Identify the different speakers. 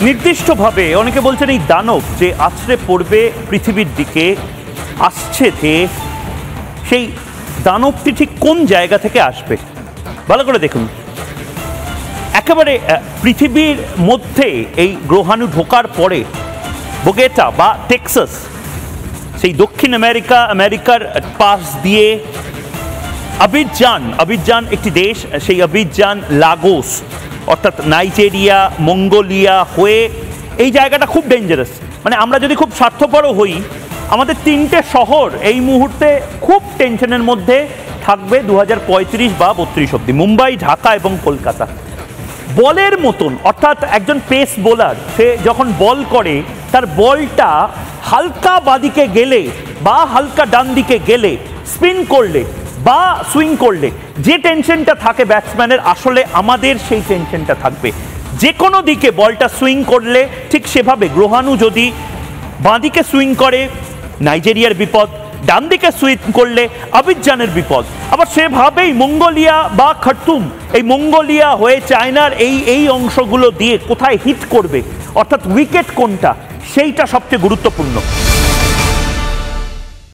Speaker 1: নির্দিষ্টভাবে অনেকে বলছেন এই দানব যে আছড়ে পড়বে পৃথিবীর দিকে আসছে, সেই দানবটি ঠিক কোন জায়গা থেকে আসবে ভালো করে দেখুন। একেবারে পৃথিবীর মধ্যে এই গ্রহাণু ঢোকার পরে বোগেটা বা টেক্সাস, সেই দক্ষিণ আমেরিকার পাশ দিয়ে আবিজান একটি দেশ, সেই আবিজান, লাগোস অর্থাৎ নাইজেরিয়া, মঙ্গোলিয়া হয়ে এই জায়গাটা খুব ডেঞ্জারাস। মানে আমরা যদি খুব স্বার্থপরও হই, আমাদের 3টে শহর এই মুহূর্তে খুব টেনশনের মধ্যে থাকবে 2035 বা 32 অব্দি, মুম্বাই, ঢাকা এবং কলকাতা। বলের মতন, অর্থাৎ একজন পেস বোলার সে যখন বল করে তার বলটা হালকা বাদিকে গেলে বা হালকা ডান দিকে গেলে, স্পিন করলে বা সুইং করলে যে টেনশনটা থাকে ব্যাটসম্যানের, আসলে আমাদের সেই টেনশনটা থাকবে। যে কোনো দিকে বলটা সুইং করলে ঠিক সেভাবে গ্রহাণু যদি বাঁদিকে সুইং করে নাইজেরিয়ার বিপদ, ডান দিকে সুইং করলে আবিজানের বিপদ। আবার সেভাবেই মঙ্গোলিয়া বা খার্তুম, এই মঙ্গোলিয়া হয়ে চায়নার এই অংশগুলো দিয়ে কোথায় হিট করবে, অর্থাৎ উইকেট কোনটা, সেইটা সবচেয়ে গুরুত্বপূর্ণ।